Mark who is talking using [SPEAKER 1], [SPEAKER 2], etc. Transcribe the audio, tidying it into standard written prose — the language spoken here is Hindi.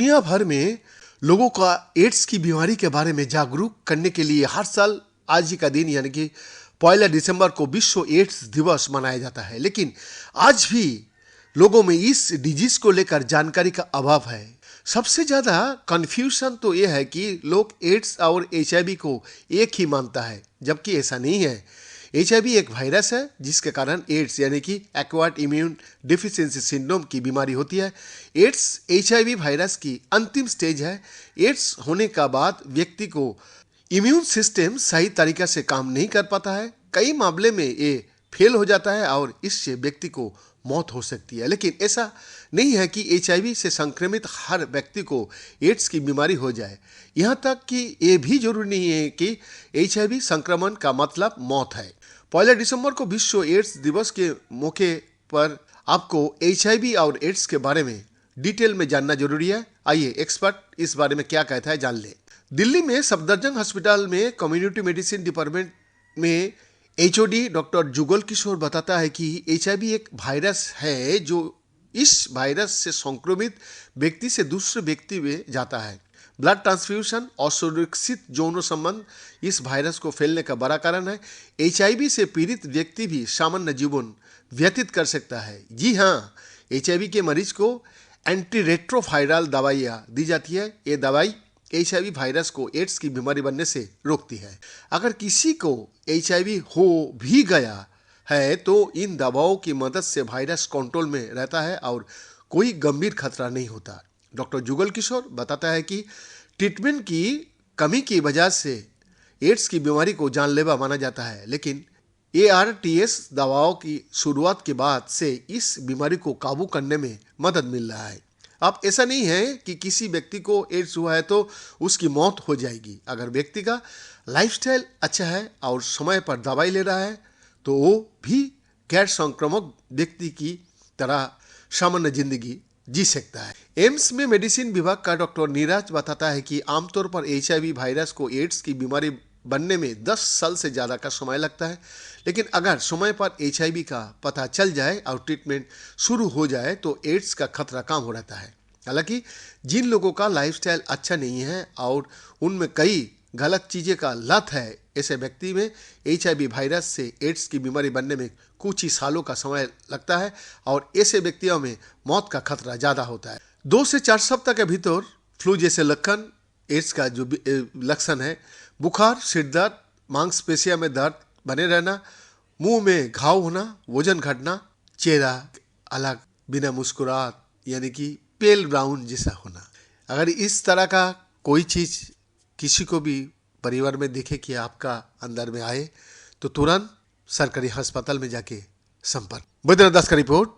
[SPEAKER 1] दुनिया भर में लोगों का एड्स की बीमारी के बारे में जागरूक करने के लिए हर साल आज ही का दिन यानी कि 1 दिसंबर को विश्व एड्स दिवस मनाया जाता है। लेकिन आज भी लोगों में इस डिजीज को लेकर जानकारी का अभाव है। सबसे ज्यादा कंफ्यूजन तो यह है कि लोग एड्स और एचआईवी को एक ही मानता है, जबकि ऐसा नहीं है। एचआईवी एक वायरस है जिसके कारण एड्स यानी कि एक्वायर्ड इम्यून डिफिशियंसी सिंड्रोम की बीमारी होती है। एड्स एचआईवी वायरस की अंतिम स्टेज है। एड्स होने का बाद व्यक्ति को इम्यून सिस्टम सही तरीके से काम नहीं कर पाता है। कई मामले में ये फेल हो जाता है और इससे व्यक्ति को मौत हो सकती है। लेकिन ऐसा नहीं है कि एचआईवी से संक्रमित हर व्यक्ति को एड्स की बीमारी हो जाए। यहाँ तक कि ये भी जरूरी नहीं है कि एचआईवी संक्रमण का मतलब मौत है। 1 दिसंबर को विश्व एड्स दिवस के मौके पर आपको एचआईवी और एड्स के बारे में डिटेल में जानना जरूरी है। आइए एक्सपर्ट इस बारे में क्या कहता है जान ले। दिल्ली में सफदरजंग अस्पताल में कम्युनिटी मेडिसिन डिपार्टमेंट में एचओडी डॉक्टर जुगल किशोर बताता है कि एचआईवी एक वायरस है जो इस वायरस से संक्रमित व्यक्ति से दूसरे व्यक्ति में जाता है। ब्लड ट्रांसफ्यूजन और सुरक्षित यौन संबंध इस वायरस को फैलने का बड़ा कारण है। एचआईवी से पीड़ित व्यक्ति भी सामान्य जीवन व्यतीत कर सकता है। जी हाँ, एचआईवी के मरीज को एंटीरेट्रोवायरल दवाइयाँ दी जाती है। ये दवाई एचआईवी वायरस को एड्स की बीमारी बनने से रोकती है। अगर किसी को एचआईवी हो भी गया है तो इन दवाओं की मदद से वायरस कंट्रोल में रहता है और कोई गंभीर खतरा नहीं होता। डॉक्टर जुगल किशोर बताता है कि ट्रीटमेंट की कमी की वजह से एड्स की बीमारी को जानलेवा माना जाता है, लेकिन एआरटीएस दवाओं की शुरुआत के बाद से इस बीमारी को काबू करने में मदद मिल रहा है। अब ऐसा नहीं है कि किसी व्यक्ति को एड्स हुआ है तो उसकी मौत हो जाएगी। अगर व्यक्ति का लाइफस्टाइल अच्छा है और समय पर दवाई ले रहा है तो वो भी गैर संक्रामक व्यक्ति की तरह सामान्य जिंदगी जी सकता है। एम्स में मेडिसिन विभाग का डॉक्टर नीरज बताता है कि आमतौर पर एचआईवी वायरस को एड्स की बीमारी बनने में 10 साल से ज़्यादा का समय लगता है। लेकिन अगर समय पर एचआईवी का पता चल जाए और ट्रीटमेंट शुरू हो जाए तो एड्स का खतरा कम हो रहता है। हालांकि जिन लोगों का लाइफस्टाइल अच्छा नहीं है और उनमें कई गलत चीज़ें का लत है, ऐसे व्यक्ति में एचआईवी वायरस से एड्स की बीमारी बनने में कुछ ही सालों का समय लगता है और ऐसे व्यक्तियों में मौत का खतरा ज़्यादा होता है। 2 से 4 सप्ताह के भीतर फ्लू जैसे लक्षण एड्स का जो लक्षण है, बुखार, सिर दर्द, मांसपेशियों में दर्द बने रहना, मुंह में घाव होना, वजन घटना, चेहरा अलग बिना मुस्कुराहट यानी कि पेल ब्राउन जैसा होना। अगर इस तरह का कोई चीज़ किसी को भी परिवार में देखे कि आपका अंदर में आए तो तुरंत सरकारी अस्पताल में जाके संपर्क। बैद्यनाथ दास का रिपोर्ट।